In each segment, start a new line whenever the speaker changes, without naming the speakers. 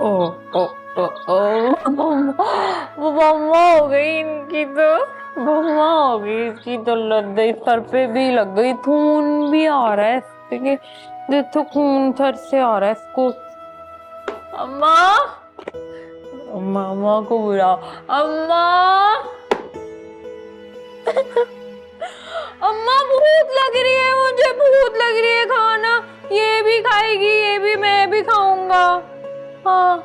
ओ ओ ओ ओ मम्मा हो गई इनकी तो। मम्मा हो गई इसकी तो लग गई, सर पे भी लग गई, खून भी आ रहा है इसके। देखो खून सर से आ रहा है इसको। अम्मा, अम्मा अम्मा को बुलाओ। अम्मा अम्मा भूख लग रही है, मुझे भूख लग रही है, खाना। ये भी खाएगी, ये भी, मैं भी खाऊंगा। हाँ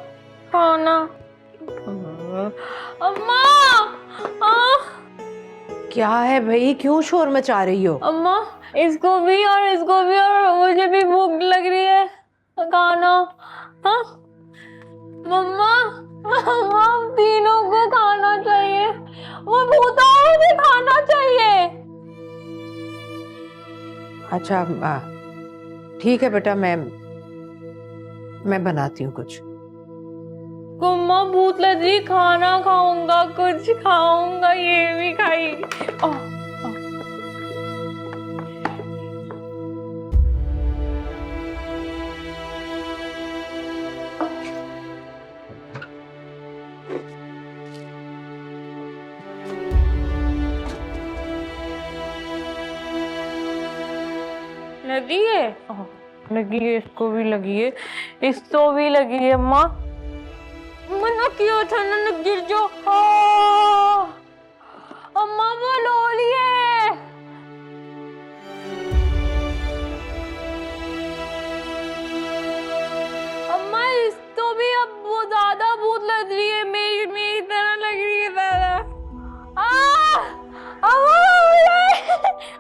खाना। अम्मा
क्या है भाई, क्यों शोर मचा रही हो?
अम्मा इसको भी और इसको भी और मुझे भी भूख लग रही है, खाना। हाँ मम्मा, मम्मा तीनों को खाना चाहिए। वो भूता मुझे खाना चाहिए।
अच्छा ठीक है बेटा, मैं बनाती हूँ कुछ।
मम्मा भूख लग रही, खाना खाऊंगा, कुछ खाऊंगा, ये भी खाएगी। लगी है, लगी है, इसको भी लगी है, इसको भी लगी है। अम्मा मना क्यों था ना, गिर जो। अम्मा वो लोली है। अम्मा इसको भी अब वो ज्यादा भूत लग रही है, मेरी मेरी तरह लग रही है ज्यादा।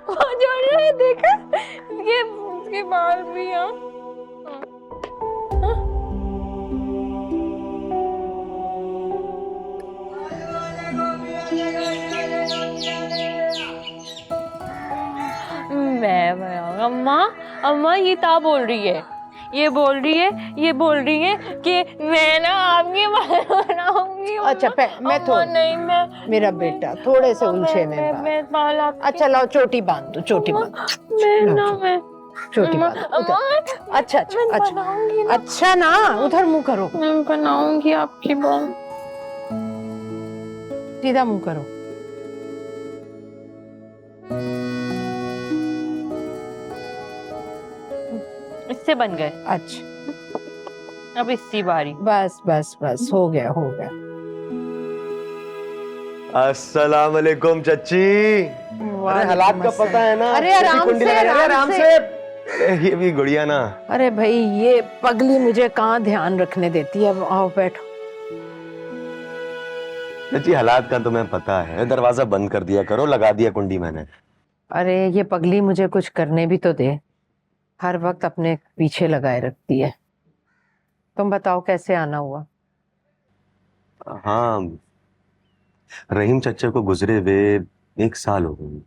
वो जोड़ रहा है, देखा इसके बाल भी हैं। मैं बनाऊंगा। अम्मा, अम्मा ये क्या बोल रही है? ये बोल रही है, ये बोल रही है कि मैं ना आपकी बनाऊंगी।
अच्छा मैं तो
नहीं, मैं
मेरा बेटा थोड़े से उलझे में
बाल।
अच्छा लाओ, चोटी बांध दो, चोटी बांध।
मैं
चोटी बांध उधर। अच्छा अच्छा अच्छा अच्छा ना, उधर मुंह करो,
मैं बनाऊंगी आपकी बाल।
सीधा मुंह करो।
इससे बन गए।
अच्छा
अब इसकी बारी।
बस बस बस, हो गया हो गया।
अस्सलाम वालेकुम चच्ची। अरे हालात का पता है ना।
अरे आराम से,
आराम से। अरे ये भी गुड़िया ना।
अरे भाई ये पगली मुझे कहाँ ध्यान रखने देती है। अब आओ बैठो।
चच्ची हालात का तुम्हें पता है, दरवाजा बंद कर दिया करो, लगा दिया कुंडी मैंने।
अरे ये पगली मुझे कुछ करने भी तो दे, हर वक्त अपने पीछे लगाए रखती है। तुम बताओ कैसे आना हुआ?
हाँ, रहीम चच्चे को गुजरे हुए 1 साल हो गई,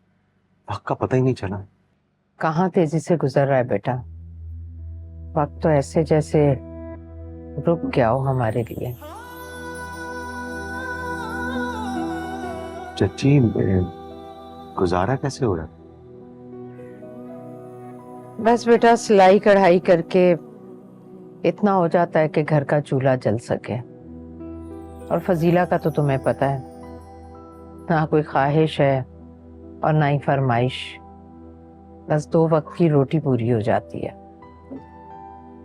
वक्त का पता ही नहीं चला।
कहाँ तेजी से गुजर रहा है बेटा, वक्त तो ऐसे जैसे रुक गया हो हमारे लिए।
चच्ची गुजारा कैसे हो रहा?
बस बेटा सिलाई कढ़ाई करके इतना हो जाता है कि घर का चूल्हा जल सके। और फजीला का तो तुम्हें पता है, ना कोई ख्वाहिश है और ना ही फरमाइश, बस 2 वक्त की रोटी पूरी हो जाती है।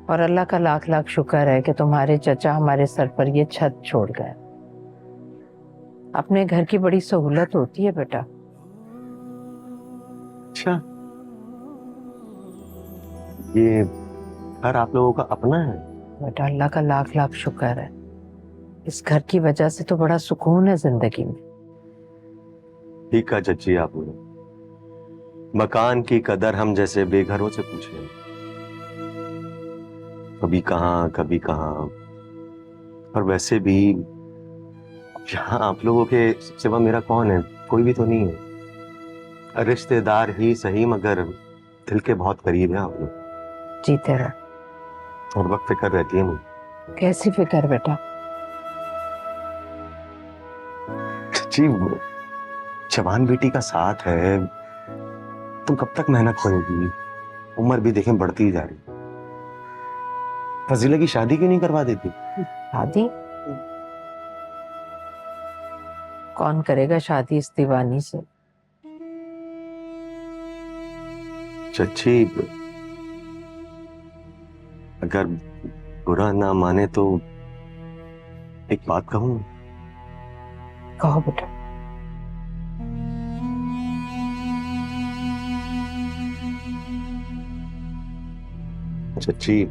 और अल्लाह का लाख लाख शुक्र है कि तुम्हारे चचा हमारे सर पर ये छत छोड़ गए। अपने घर की बड़ी सहूलत होती है बेटा।
अच्छा, ये घर आप लोगों का अपना है?
बेटा अल्लाह का लाख लाख शुक्र है, इस घर की वजह से तो बड़ा सुकून है जिंदगी में।
ठीक है चच्ची, आप बोलो। मकान की कदर हम जैसे बेघरों से पूछे, कभी कहाँ कभी कहाँ। और वैसे भी यहाँ आप लोगों के सिवा मेरा कौन है? कोई भी तो नहीं है। रिश्तेदार ही सही मगर दिल के बहुत करीब है आप लोग।
जी तेरा।
और वक्त फिक्र रहती है मुझे।
कैसी फिक्र बेटा?
जी जवान बेटी का साथ है, तुम कब तक मेहनत करोगी? उम्र भी देखें बढ़ती ही जा रही। फजीला की शादी क्यों नहीं करवा देती?
शादी कौन करेगा शादी इस दीवानी से?
चच्ची, अगर बुरा ना माने तो एक बात कहूं?
कहो बेटा।
चच्ची,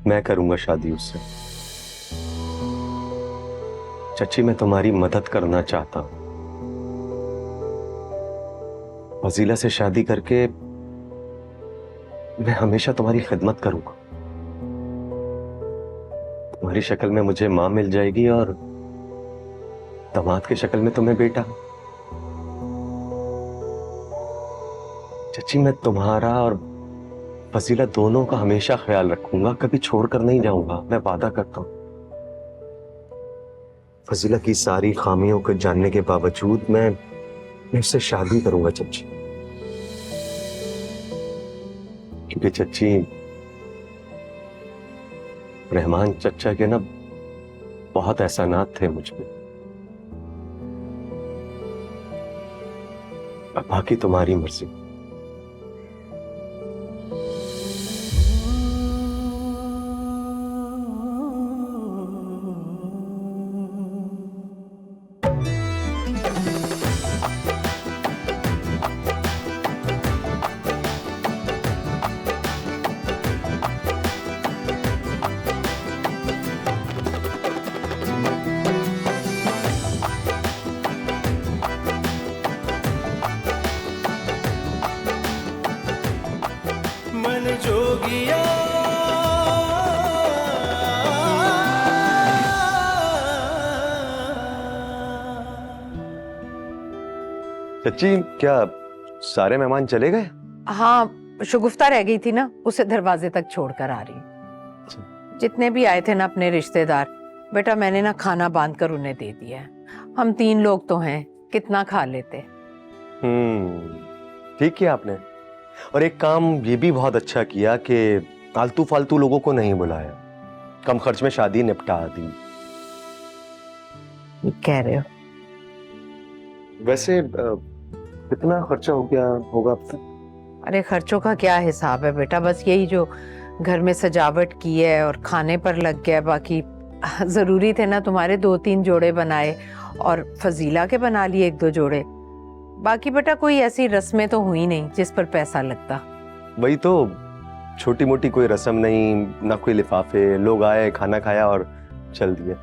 मैं करूंगा शादी उससे। चच्ची, मैं तुम्हारी मदद करना चाहता हूं। फजीला से शादी करके मैं हमेशा तुम्हारी खिदमत करूंगा। तुम्हारी शक्ल में मुझे मां मिल जाएगी और दामाद की शक्ल में तुम्हें बेटा। चच्ची, मैं तुम्हारा और फजीला दोनों का हमेशा ख्याल रखूंगा, कभी छोड़कर नहीं जाऊंगा, मैं वादा करता हूं। फजीला की सारी खामियों को जानने के बावजूद मैं उससे शादी करूंगा चच्ची। क्योंकि चच्ची, रहमान चच्चा के ना बहुत एहसानात थे मुझ पे। अब बाकी तुम्हारी मर्जी।
मन जोगिया
चच्ची, क्या सारे मेहमान चले गए?
हाँ, शगुफ्ता रह गई थी ना, उसे दरवाजे तक छोड़कर आ रही हूँ। जितने भी आए थे ना अपने रिश्तेदार, बेटा मैंने ना खाना बांध कर उन्हें दे दिया है। हम 3 लोग तो हैं, कितना खा लेते।
ठीक किया आपने। और एक काम ये भी बहुत अच्छा किया कि फालतू फालतू लोगों को नहीं बुलाया, कम खर्च में शादी निपटा दी।
कह रहे हो?
वैसे कितना खर्चा हो गया होगा अब तक?
अरे खर्चों का क्या हिसाब है बेटा, बस यही जो घर में सजावट की है और खाने पर लग गया। बाकी जरूरी थे ना, तुम्हारे 2-3 जोड़े बनाए और फजीला के बना लिए 1-2 जोड़े। बाकी बेटा कोई ऐसी रस्में तो हुई नहीं जिस पर पैसा लगता।
वही तो, छोटी मोटी कोई रस्म नहीं, ना कोई लिफाफे, लोग आए, खाना खाया और चल दिए।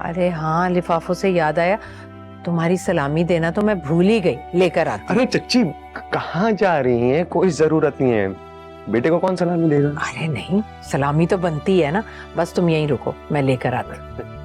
अरे हाँ, लिफाफों से याद आया, तुम्हारी सलामी देना तो मैं भूल ही गई, लेकर आती।
अरे चच्ची, कहाँ जा रही हैं? कोई जरूरत नहीं है, बेटे को कौन सलामी देगा?
अरे नहीं, सलामी तो बनती है ना, बस तुम यहीं रुको, मैं लेकर आती।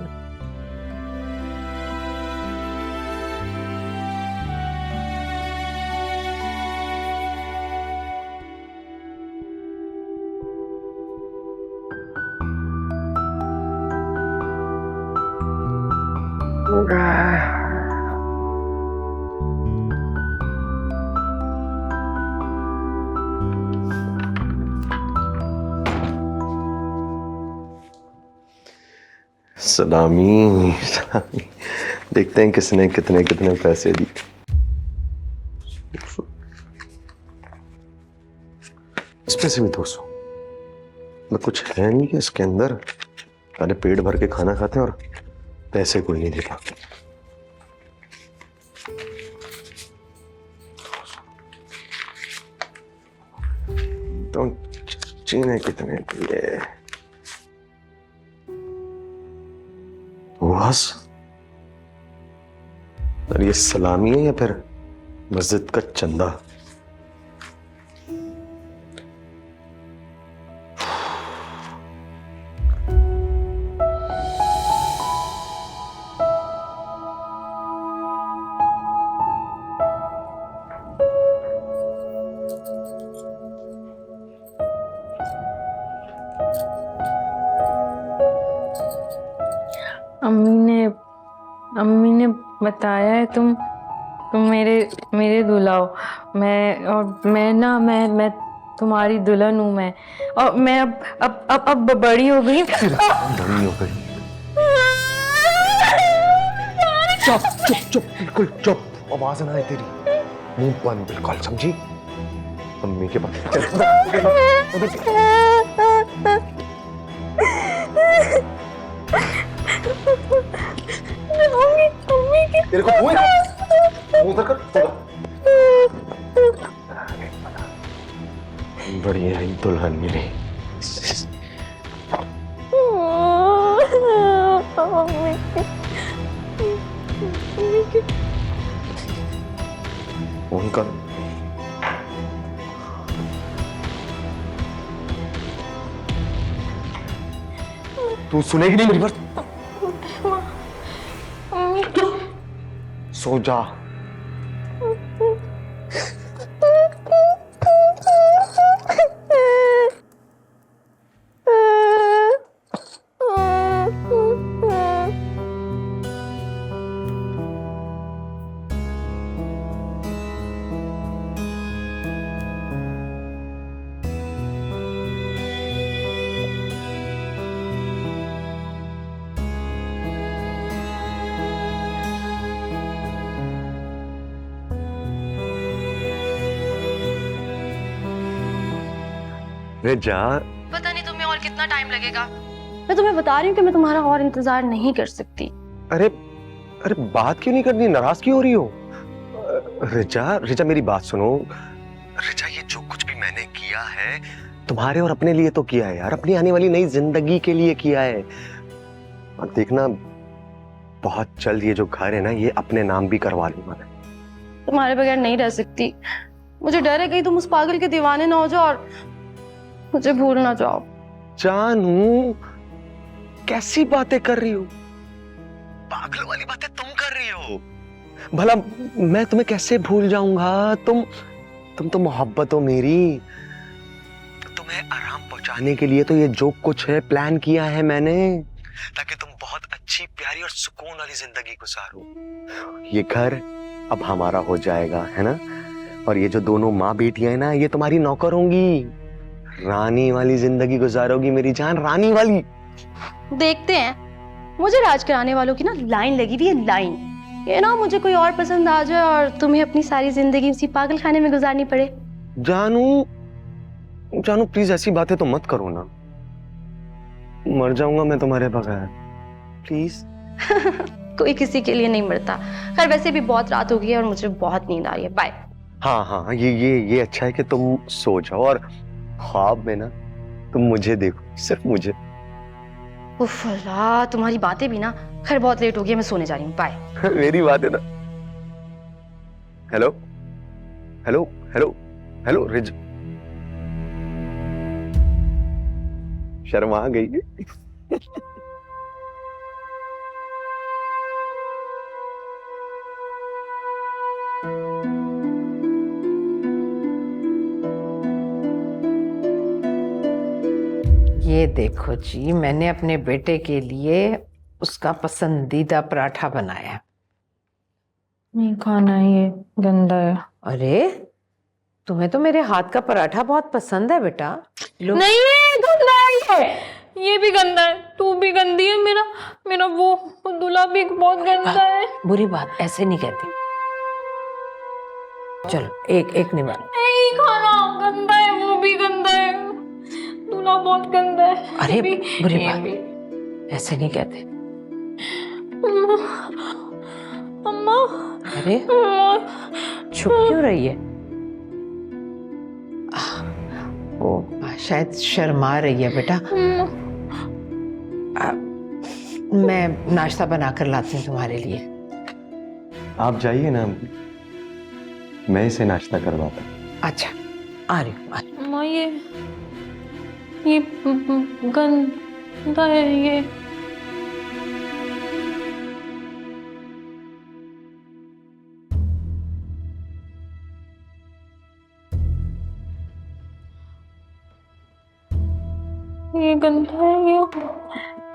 सलामी, सलामी। देखते हैं किसने कितने कितने पैसे दिए। इसमें से भी 200। मतलब कुछ है नहीं कि इसके अंदर पहले पेट भर के खाना खाते हैं और पैसे कोई नहीं देता। तो चीने कितने दिए? बस। और ये सलामी है या फिर मस्जिद का चंदा?
अम्मी ने बताया है तुम मेरे दूल्हा हो। मैं तुम्हारी दुल्हन हूँ मैं, और मैं अब बड़ी हो गई।
बड़ी हो गई। चुप चुप चुप, बिल्कुल चुप, आवाज ना आए तेरी, मुंह बंद बिल्कुल, समझी? मम्मी के पास चल, उधर तेरे को मुंह उधर कर, बढ़िया ही दुल्हन मिली। उनका तू सुनेगी नहीं मेरी बात? सो जा। जा,
पता नहीं तुम्हें और कितना टाइम लगेगा। मैं तुम्हें बता रही हूँ कि मैं तुम्हारा और इंतजार नहीं कर सकती।
अरे अरे बात क्यों नहीं करनी, नाराज क्यों हो रही हो? रिचा रिचा मेरी बात सुनो। रिचा ये जो कुछ भी मैंने किया है तुम्हारे और अपने लिए तो किया है यार, अपनी आने वाली नई जिंदगी के लिए किया है। और देखना बहुत जल्द ये जो घर है ना ये अपने नाम भी करवा लूंगा मैं।
तुम्हारे बगैर नहीं रह सकती। मुझे डर है कहीं तुम उस पागल के दीवाने ना हो जाओ और मुझे भूल ना जाओ।
जानू कैसी बातें कर रही हो? पागल वाली बातें तुम कर रही हो। भला मैं तुम्हें कैसे भूल जाऊंगा? तुम तो मोहब्बत हो मेरी। तुम्हें आराम पहुंचाने के लिए तो ये जो कुछ है प्लान किया है मैंने, ताकि तुम बहुत अच्छी प्यारी और सुकून वाली जिंदगी गुजारो। ये घर अब हमारा हो जाएगा, है ना? और ये जो दोनों माँ बेटियां हैं ना ये तुम्हारी नौकर होंगी। रानी वाली जिंदगी गुजारोगी मेरी जान, रानी वाली।
देखते हैं। मुझे राज कराने वालों की ना लाइन लगी हुई है, लाइन। ये ना मुझे कोई और पसंद आ जाए और तुम्हें अपनी सारी जिंदगी उसी पागल खाने में गुजारनी पड़े।
जानू जानू प्लीज ऐसी बातें तो मत करो ना, मर जाऊंगा मैं तुम्हारे बगैर, प्लीज।
कोई किसी के लिए नहीं मरता। खैर वैसे भी बहुत रात हो गई है और मुझे बहुत नींद आ रही है। बाय।
हाँ हाँ, ये अच्छा है कि तुम सो जाओ और ख्वाब में ना तुम मुझे देखो, सिर्फ मुझे।
उफ अल्लाह, तुम्हारी बातें भी ना। खैर बहुत लेट हो गई है, मैं सोने जा रही हूँ। बाय।
मेरी बात है ना। Hello hello hello hello ridge, Sharma गई।
ये देखो जी, मैंने अपने बेटे के लिए उसका पसंदीदा पराठा बनाया।
नहीं खाना, ये गंदा है।
अरे तुम्हें तो मेरे हाथ का पराठा बहुत पसंद है बेटा। लो।
नहीं ये गंदा है, ये भी गंदा है, तू भी गंदी है। मेरा वो दूल्हा भी बहुत गंदा है।
बुरी बात ऐसे नहीं कहती। चलो एक निवार।
नहीं खाना, गंदा है, वो भी गंदा है, दूल्हा बहुत गंदा है।
अरे
ये भी,
बुरी
ये
बात
भी।
ऐसे नहीं कहते।
अम्मा,
अरे
अम्मा।
छुप क्यों रही है? वो शायद शर्मा रही है बेटा। मैं नाश्ता बनाकर लाती हूँ तुम्हारे लिए।
आप जाइए ना, मैं इसे नाश्ता करवाता।
अच्छा आ रही हूँ।
अम्मा ये गंदा है ये। ये गंदा है,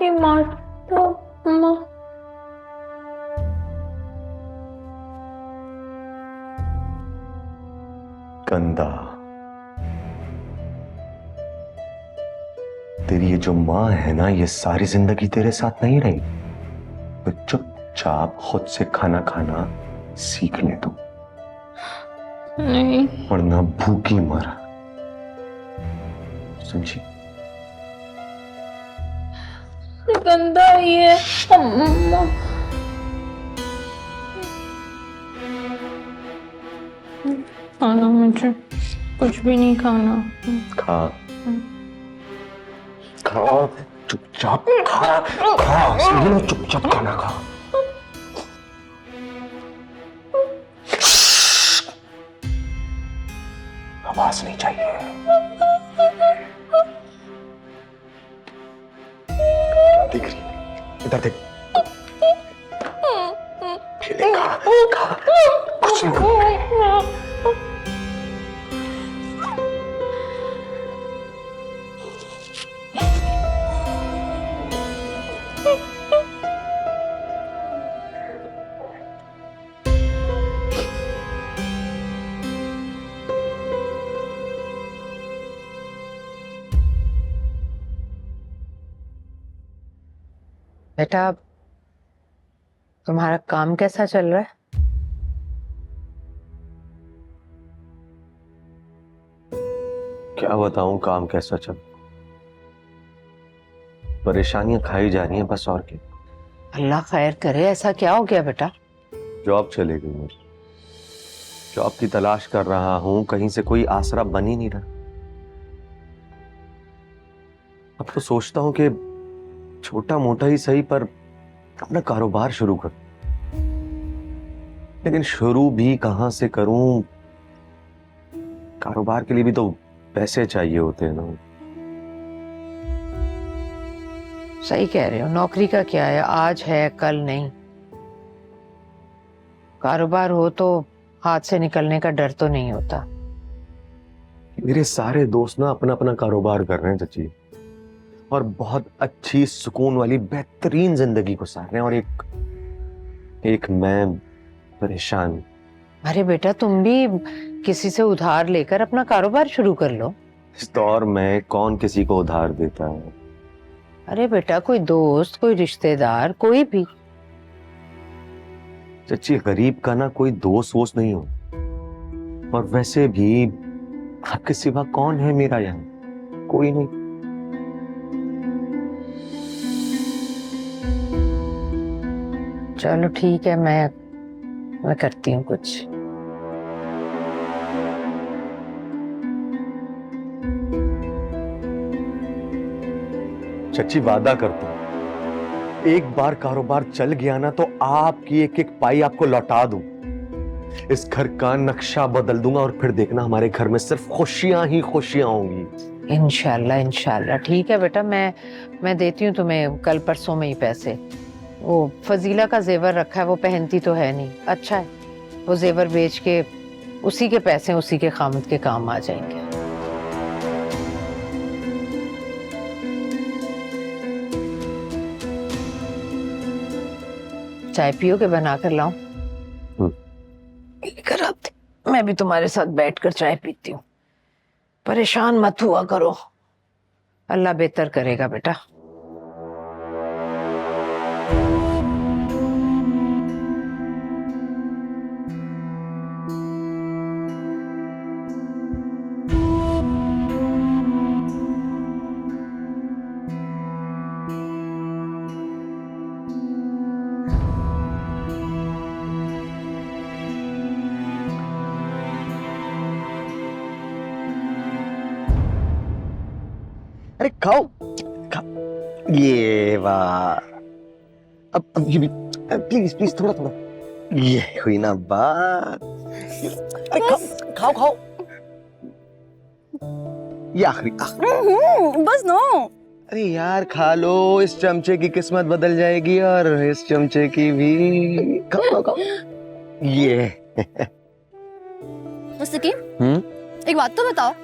ये मार दो अम्मा।
गंदा तेरी ये जो माँ है ना, ये सारी जिंदगी तेरे साथ नहीं रही, तो चुपचाप खुद से खाना खाना सीख ले तू,
नहीं,
वरना भूखी मर। समझी?
गंदा ही है अम्मा। खाना मुझे कुछ भी नहीं खाना।
खा खा, चुपचाप खा, खा, समझी ना, चुपचाप खाना खा। आवाज नहीं चाहिए। देख रही है? इधर देख। खेले, खा, खा, कुछ नहीं।
बेटा, तुम्हारा काम कैसा चल रहा है?
क्या बताऊं काम कैसा चल, परेशानियां खाई जा रही हैं बस, और क्या।
अल्लाह खैर करे। ऐसा क्या हो गया बेटा?
जॉब चले गई मेरी, जॉब की तलाश कर रहा हूं, कहीं से कोई आसरा बन ही नहीं रहा। अब तो सोचता हूं कि छोटा मोटा ही सही पर अपना कारोबार शुरू कर, लेकिन शुरू भी कहां से करूं? कारोबार के लिए भी तो पैसे चाहिए होते हैं ना।
सही कह रहे हो, नौकरी का क्या है, आज है कल नहीं। कारोबार हो तो हाथ से निकलने का डर तो नहीं होता।
मेरे सारे दोस्त ना अपना अपना कारोबार कर रहे हैं चाची, और बहुत अच्छी सुकून वाली बेहतरीन जिंदगी गुजार रहे हैं, और एक मैं परेशान।
अरे बेटा, तुम भी किसी से उधार लेकर अपना कारोबार शुरू कर लो।
इस दौर में कौन किसी को उधार देता है?
अरे बेटा, कोई दोस्त, कोई रिश्तेदार, कोई भी।
चाची, गरीब का ना कोई दोस्त वोस्त नहीं हो, और वैसे भी आपके सिवा कौन है मेरा यहाँ? कोई नहीं।
चलो ठीक है, मैं करती हूँ कुछ।
चाची, वादा करता हूं, एक बार कारोबार चल गया ना तो आपकी एक एक पाई आपको लौटा दूं, इस घर का नक्शा बदल दूंगा, और फिर देखना हमारे घर में सिर्फ खुशियां ही खुशियां होंगी।
इंशाल्लाह इंशाल्लाह। ठीक है बेटा, मैं देती हूँ तुम्हें कल परसों में ही पैसे। वो फजीला का जेवर रखा है, वो पहनती तो है नहीं, अच्छा है, वो जेवर बेच के उसी के पैसे उसी के खामद के काम आ जाएंगे। चाय पियोगे? बना कर लाऊं? लेकर आते, मैं भी तुम्हारे साथ बैठकर चाय पीती हूँ। परेशान मत हुआ करो, अल्लाह बेहतर करेगा बेटा।
अरे खाओ, खाओ। ये वाह, अब ये भी प्लीज प्लीज, थोड़ा थोड़ा। ये हुई ना बात। अरे खाओ खाओ खाओ, ये आखिरी।
बस नो।
अरे यार खा लो, इस चमचे की किस्मत बदल जाएगी, और इस चमचे की भी। खाओ खाओ खाओ। ये
मुस्तकीम, एक बात तो बताओ,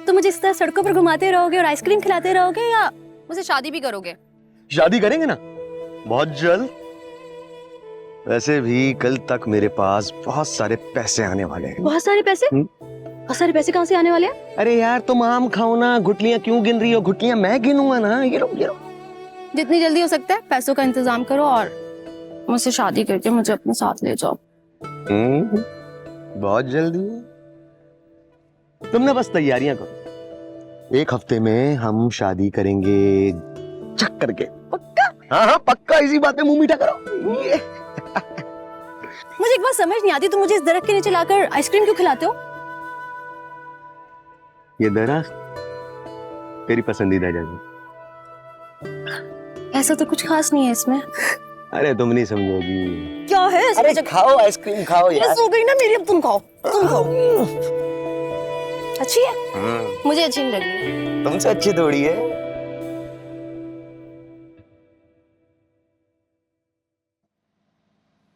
तुम मुझे इस तरह सड़कों पर घुमाते रहोगे और आइसक्रीम खिलाते रहोगे, या मुझसे शादी भी करोगे?
शादी करेंगे ना बहुत जल्द। वैसे भी कल तक मेरे पास बहुत सारे पैसे आने वाले हैं।
बहुत सारे पैसे? और सारे पैसे कहाँ से आने वाले हैं?
अरे यार तुम आम खाओ ना, गुठलियां क्यों गिन रही हो? गुठलियां मैं गिनूंगा ना। ये लो।
जितनी जल्दी हो सकता है पैसों का इंतजाम करो और मुझसे शादी करके मुझे अपने साथ ले जाओ।
बहुत जल्दी है। तुम ना बस तैयारियां करो, 1 हफ्ते में हम शादी करेंगे चक करके। पक्का? हाँ पक्का, इसी बात पे मुंह मीठा करो।
मुझे एक बात समझ नहीं आती, तुम मुझे इस दरख्त के नीचे लाकर आइसक्रीम क्यों खिलाते हो?
ये दरख्त तेरी पसंदीदा जगह।
ऐसा तो कुछ खास नहीं है इसमें।
अरे तुम नहीं समझोगी।
क्या है
अरे खाओ, आइसक्रीम खाओ यार।
हो गई ना मेरी, अब तुम खाओ। अच्छी है? मुझे अच्छी नहीं लगी।
तुमसे अच्छी थोड़ी है।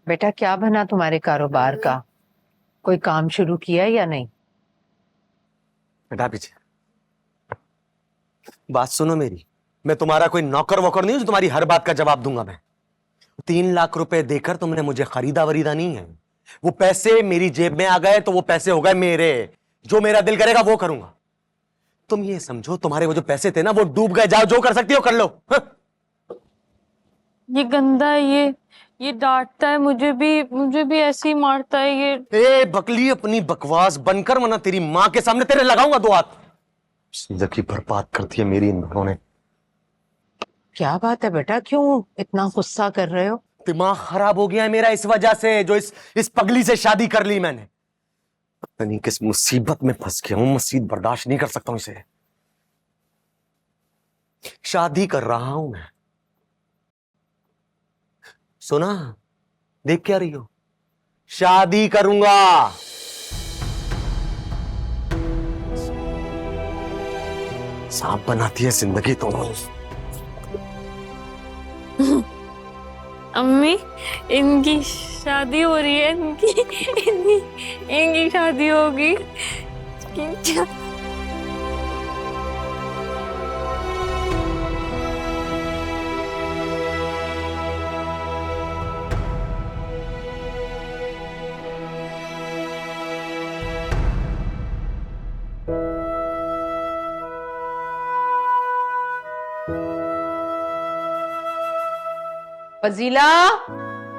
बेटा क्या बना तुम्हारे कारोबार का? कोई काम शुरू किया या नहीं?
हटा पीछे। बात सुनो मेरी, मैं तुम्हारा कोई नौकर वोकर नहीं हूं जो तुम्हारी हर बात का जवाब दूंगा। मैं 3 लाख रुपए देकर तुमने मुझे खरीदा वरीदा नहीं है। वो पैसे मेरी जेब में आ गए तो वो पैसे हो गए मेरे। जो मेरा दिल करेगा वो करूंगा। तुम ये समझो, तुम्हारे वो जो पैसे थे ना वो डूब गए। जाओ जो कर सकती हो कर लो।
ये गंदा है, ये डांटता है, मुझे भी ऐसे ही मारता है ये।
ए बकली, अपनी बकवास बनकर, वरना तेरी माँ के सामने तेरे लगाऊंगा 2 हाथ। जिंदगी बर्बाद कर दी है मेरी इन दोनों ने।
क्या बात है बेटा, क्यों इतना गुस्सा कर रहे हो?
दिमाग खराब हो गया है मेरा इस वजह से, जो इस पगली से शादी कर ली मैंने। पता नहीं किस मुसीबत में फंस गया हूं। मुसीबत बर्दाश्त नहीं कर सकता हूं इसे। शादी कर रहा हूं मैं। सुना? देख क्या रही हो? शादी करूंगा। सांप बनाती है जिंदगी तो।
अम्मी, इनकी शादी हो रही है, इनकी शादी होगी।
फजीला,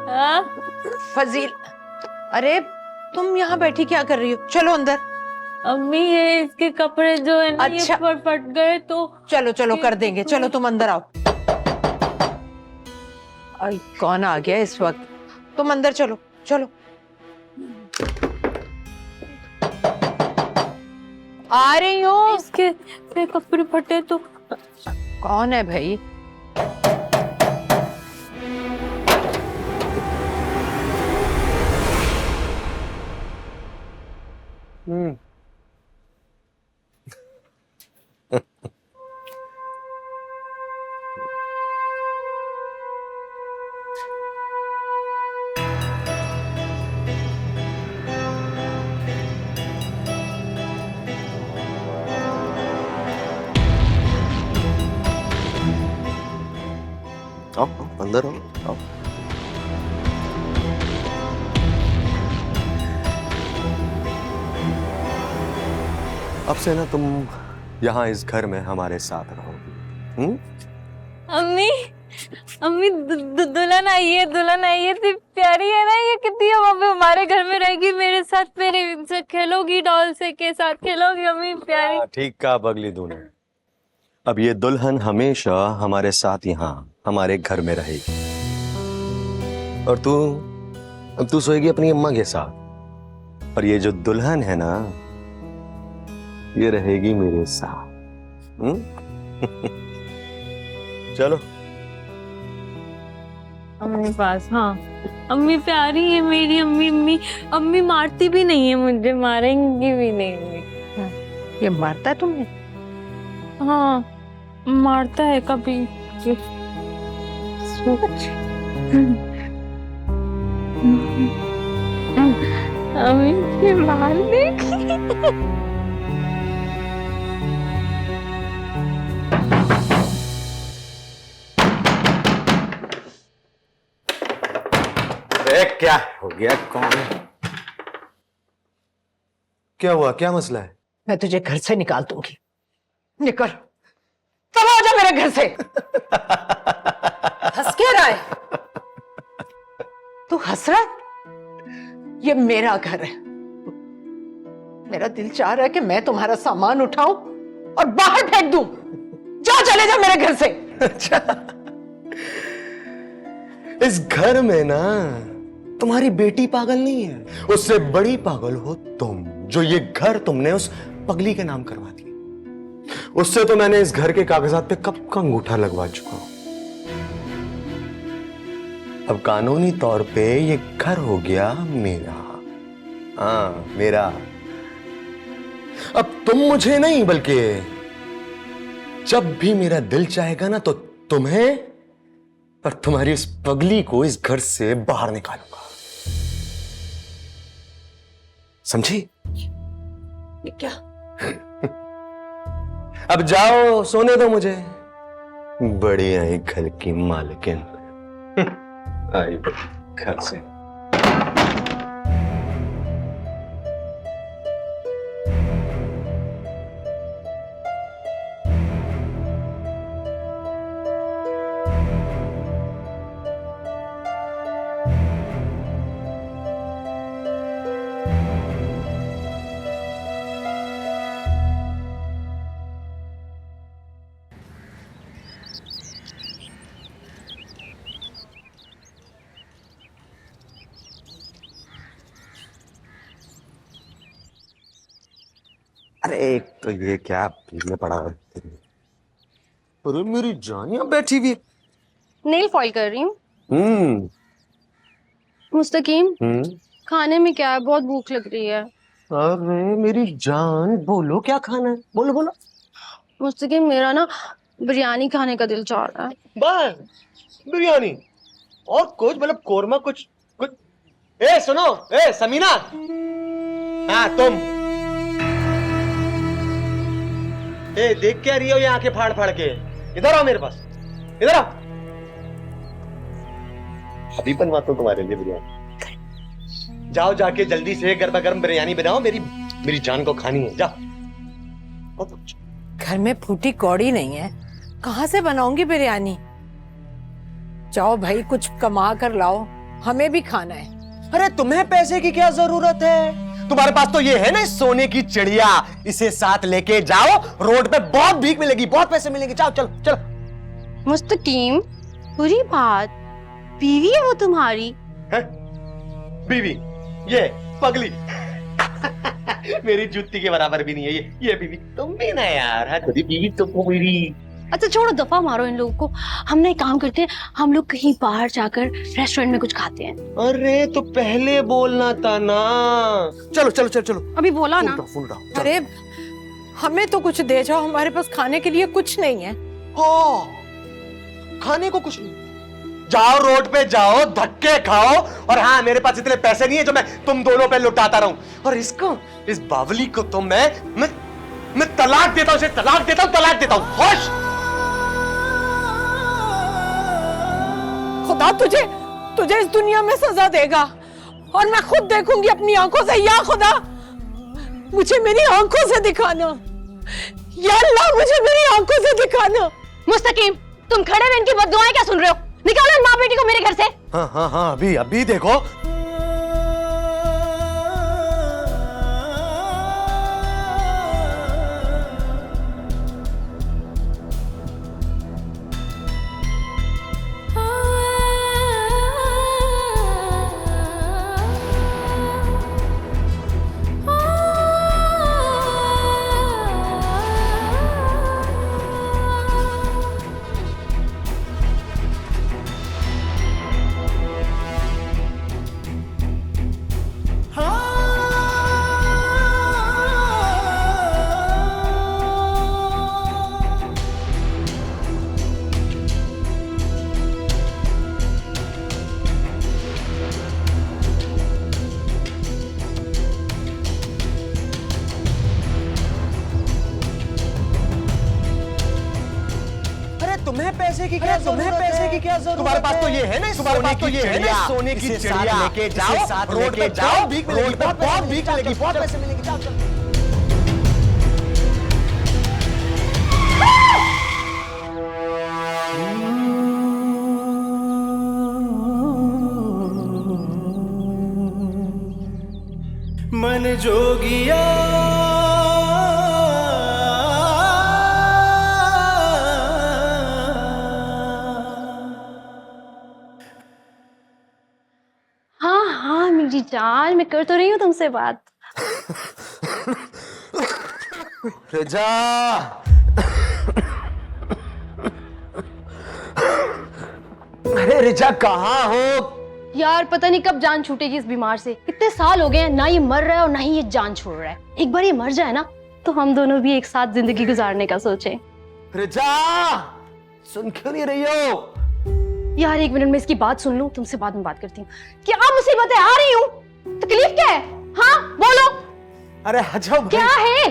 हाँ?
फजील, अरे तुम यहाँ बैठी क्या कर रही हो? चलो अंदर।
अम्मी, ये इसके कपड़े जो है ना,
अच्छा।
ये फट गए तो।
चलो चलो कर देंगे, चलो तुम अंदर आओ। आई, कौन आ गया इस वक्त? तुम अंदर चलो चलो। आ रही हूँ।
इसके कपड़े फटे तो।
कौन है भाई?
आओ अंदर आओ। अब से ना तुम यहाँ इस घर में हमारे साथ रहोगी।
अम्मी, दुल्हन आई है, इतनी प्यारी है ना ये, कितनी हमारे घर में रहेगी, मेरे साथ, मेरे से खेलोगी, डॉल से के साथ खेलोगी। अम्मी प्यारी।
ठीक कहा बगली दूने। अब ये दुल्हन हमेशा हमारे साथ यहाँ हमारे घर में रहेगी। और अब तू सोएगी अपनी अम्मा के साथ। और ये जो दुल्हन है ना, ये रहेगी मेरे साथ। चलो
अम्मी पास। हाँ, अम्मी प्यारी है मेरी अम्मी। अम्मी मारती भी नहीं है मुझे, मारेंगी भी नहीं।
ये मारता है तुम्हें?
हाँ, मारता है कभी। अम्मी ये बाल देख।
क्या हो गया? कौन है? क्या हुआ, क्या मसला है?
मैं तुझे घर से निकाल दूंगी। निकल, चला जा मेरे घर से। हंस क्या रहा है? तू हंस रहा है? ये मेरा घर है। मेरा दिल चाह रहा है कि मैं तुम्हारा सामान उठाऊं और बाहर फेंक दूं। जा, चले जा मेरे घर से।
अच्छा, इस घर में ना तुम्हारी बेटी पागल नहीं है, उससे बड़ी पागल हो तुम, जो ये घर तुमने उस पगली के नाम करवा दिया। उससे तो मैंने इस घर के कागजात पे कब का अंगूठा लगवा चुका हूं। अब कानूनी तौर पे ये घर हो गया मेरा। हाँ, मेरा। अब तुम मुझे नहीं, बल्कि जब भी मेरा दिल चाहेगा ना, तो तुम्हें और तुम्हारी उस पगली को इस घर से बाहर निकालूंगा। समझी?
ये क्या?
अब जाओ, सोने दो मुझे। बढ़िया ही घर की मालकिन आई घर से। अरे एक तो ये क्या पीछे पड़ा है। अरे मेरी जान यहाँ बैठी हुई है।
नेल फॉइल कर रही हूँ। मुस्तकीम, खाने में क्या है? बहुत भूख लग रही है।
अरे मेरी जान, बोलो क्या खाना है, बोलो बोलो।
मुस्तकीम, मेरा ना बिरयानी खाने का दिल चाह रहा है।
बस बिरयानी और कुछ, मतलब कोरमा, कुछ कुछ। ए सुनो, ए समीना, हाँ तुम, ए देख क्या रही हो ये आंखें फाड़ फाड़ के? इधर आओ मेरे पास, इधर आओ। अभी बनवाता हूं तुम्हारे लिए बिरयानी। जाओ जाके जल्दी से गर्मा गर्म बिरयानी बनाओ, मेरी जान को खानी है। जाओ।
घर में फूटी कौड़ी नहीं है, कहां से बनाऊंगी बिरयानी? जाओ भाई, कुछ कमा कर लाओ, हमें भी खाना है।
अरे तुम्हें पैसे की क्या जरूरत है? तुम्हारे पास तो ये है ना सोने की चिड़िया, इसे साथ लेके जाओ, रोड पे बहुत भीख मिलेगी, बहुत पैसे मिलेंगे। जाओ चलो चलो।
मुस्तकीम, बुरी बात, बीवी है वो तुम्हारी?
है? बीवी? ये पगली मेरी जूती के बराबर भी नहीं है ये बीवी। तुम भी ना यार, बीवी तुम मेरी।
अच्छा छोड़ो, दफा मारो इन लोगों को। हम ना एक काम करते हैं, हम लोग कहीं बाहर जाकर रेस्टोरेंट में कुछ खाते हैं।
अरे तो पहले बोलना था ना। चलो चलो चलो चलो,
अभी बोला ना।
Full down.
अरे हमें तो कुछ दे जाओ, हमारे पास खाने के लिए कुछ नहीं है।
हाँ, खाने को कुछ नहीं? जाओ रोड पे जाओ, धक्के खाओ, और हाँ मेरे पास इतने पैसे नहीं है जो मैं तुम दोनों पे लुटाता रहूं। और इसको, इस बावली को तो मैं तलाक देता हूं, इसे तलाक देता हूं। होश!
खुदा तुझे इस दुनिया में सजा देगा, और मैं खुद देखूंगी अपनी आंखों से। या खुदा, मुझे मेरी आंखों से दिखाना। या अल्लाह, मुझे मेरी आंखों से दिखाना।
मुस्तकीम, तुम खड़े हुए इनकी बद्दुआएं क्या सुन रहे हो? निकालो इन माँ बेटी को मेरे घर से।
हाँ, अभी देखो। तुम्हें पैसे की क्या जरूरत? तुम्हारे पास तो ये है ना, सोने की चिड़िया, लेके जाओ, रोड पे जाओ, बहुत भीख मिलेगी, बहुत पैसे मिलेंगे। जाओ।
जोगिया
हाँ हाँ मेरी जान, मैं कर तो रही हूँ तुमसे बात।
रिजा, अरे रिजा कहाँ हो?
यार पता नहीं कब जान छूटेगी इस बीमार से। कितने साल हो गए हैं, ना ये मर रहा है और ना ही ये जान छोड़ रहा है। एक बार ये मर जाए ना तो हम दोनों भी एक साथ जिंदगी गुजारने का सोचें।
रिजा, सुन क्यों नहीं रही हो?
यार एक मिनट में इसकी बात सुन लूं, तुमसे बाद में बात करती हूँ। क्या मुसीबत है? आ रही हूँ। तकलीफ क्या है? हाँ बोलो।
अरे हजाओ भाई।
क्या है?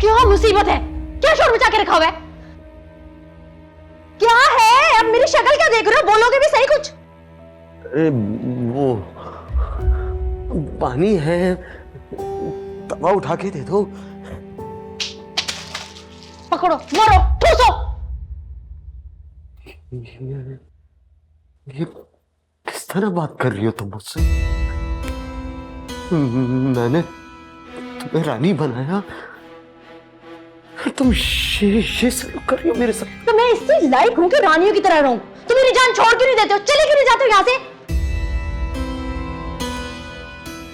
क्या मुसीबत है? क्या शोर मचा के रखा हुआ है? क्या है? अब मेरी शक्ल क्या देख रहे हो? बोलोगे भी सही कुछ।
अरे वो पानी है, तवा उठा के दे दो।
पकड़ो, मारो, ठूसो।
ये किस तरह बात कर रही हो तुम मुझसे? मैंने तुम्हें रानी बनाया, तुम ये सलूक कर रही हो मेरे साथ?
तो मैं इससे लायक हूँ कि रानियों की तरह रहूं? तुम मेरी जान छोड़ क्यों नहीं देते हो? चले क्यों नहीं जाते हो यहाँ से?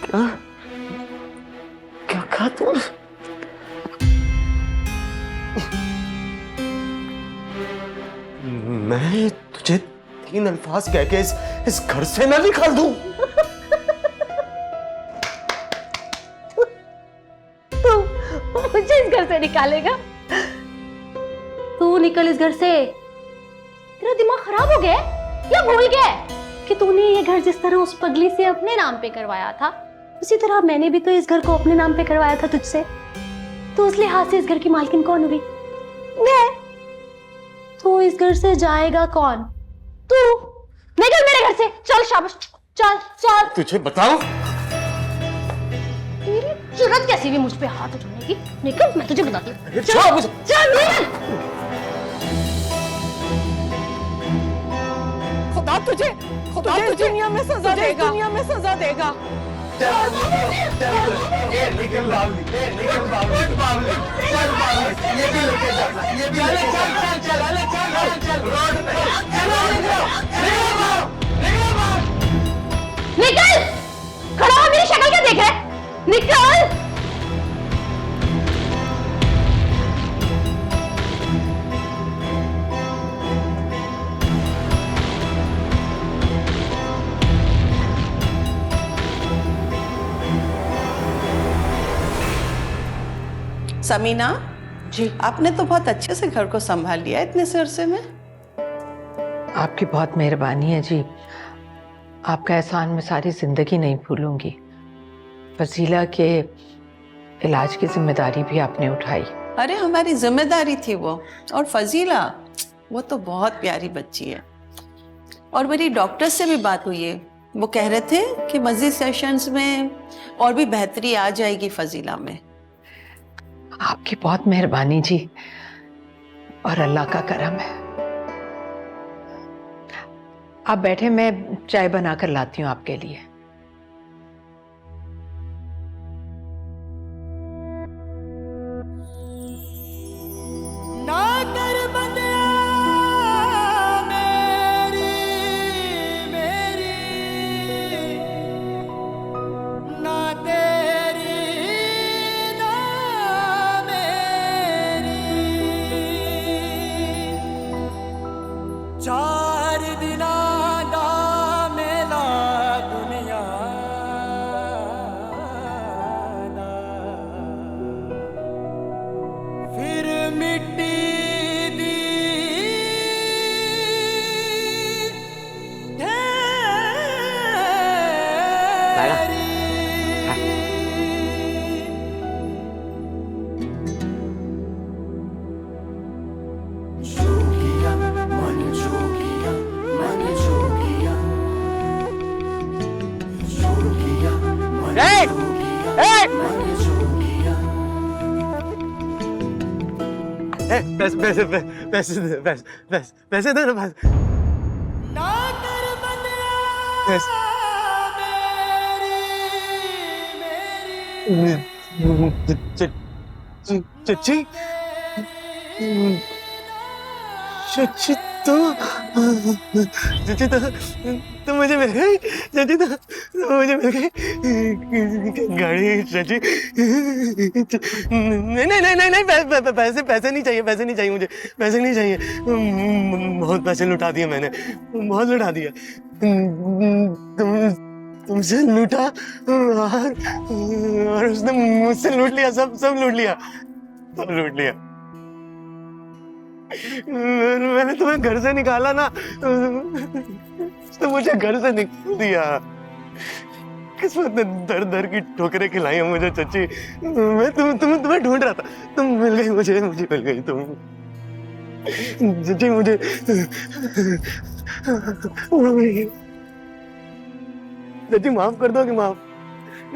क्या क्या कहा तुम? मैं तुझे 3 अल्फाज कह के इस घर से ना निकाल दूं?
तू मुझे इस घर से निकालेगा? तू निकल इस घर से। तेरा दिमाग खराब हो गया है या भूल गया है कि तूने ये घर जिस तरह उस पगली से अपने नाम पे करवाया था, उसी तरह मैंने भी तो इस घर को अपने नाम पे करवाया था तुझसे। तो उस लिहाज से इस घर की मालकिन कौन हुई? मैं। तो इस घर से जाएगा कौन? तू। निकल मेरे घर से। चल शाबाश, चल चल।
तुझे बताऊं?
तेरी जरूरत कैसी भी मुझ पे हाथ उठाने की? निकल, मैं तुझे बताती हूँ।
छोड़ मुझे।
चल निकल।
खुदा तुझे दुनिया में सजा देगा, दुनिया में सजा देगा।
निकल! खड़ा हो, मेरी शक्ल क्या देख रहा है? निकल!
समीना जी, आपने तो बहुत अच्छे से घर को संभाल लिया इतने से अरसे में।
आपकी बहुत मेहरबानी है जी। आपका एहसान मैं सारी जिंदगी नहीं भूलूंगी। फजीला के इलाज की जिम्मेदारी भी आपने उठाई।
अरे हमारी जिम्मेदारी थी वो। और फजीला वो तो बहुत प्यारी बच्ची है। और मेरी डॉक्टर से भी बात हुई है, वो कह रहे थे कि मजीद सेशंस में और भी बेहतरी आ जाएगी फजीला में।
आपकी बहुत मेहरबानी जी, और अल्लाह का करम है। आप बैठे, मैं चाय बनाकर लाती हूँ आपके लिए।
ना कर बंदिया मेरी ना तेरी ना मेरी। 4 दिना दा मेला दुनिया दा, फिर मिट्टी दी जोगिया मन जोगिया मन जोगिया जोगिया मन जोगिया मन जोगिया।
पैसे पैसे दे ना।
ना कर बंदिया
पैसे।
मेरी
चची चची तो चची तो मुझे मिल गई चची तो मुझे मिल गई गाड़ी चची नहीं नहीं नहीं नहीं पैसे पैसे नहीं चाहिए मुझे पैसे नहीं चाहिए बहुत पैसे लुटा दिए मैंने बहुत लुटा दिया तुमसे लूटा और उसने मुझसे लूट लिया सब लूट लिया मैंने तुम्हें घर से निकाला ना तो मुझे घर से निकाल दिया किस्मत ने दर दर की ठोकरें खिलाई हैं मुझे चची मैं तुम्हें ढूंढ रहा था तुम मिल गई मुझे मिल गई तुम चची मुझे चची माफ कर दो कि माफ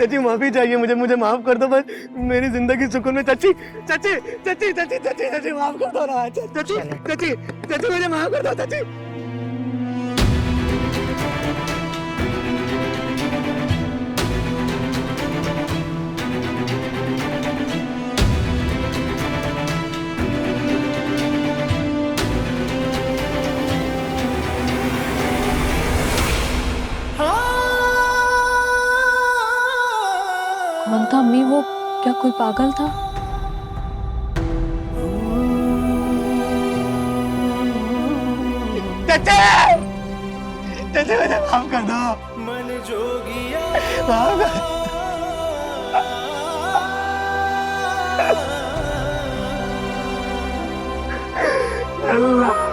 चची माफी चाहिए मुझे माफ कर दो बस मेरी जिंदगी सुकून में चची चची चची चची चची चची माफ कर दो ना चची चची चची मुझे माफ कर दो चची
कौन था अम्मी? वो क्या कोई पागल था?
चचे चचे मुझे माफ कर दो
मन जोगिया
माफ कर अल्लाह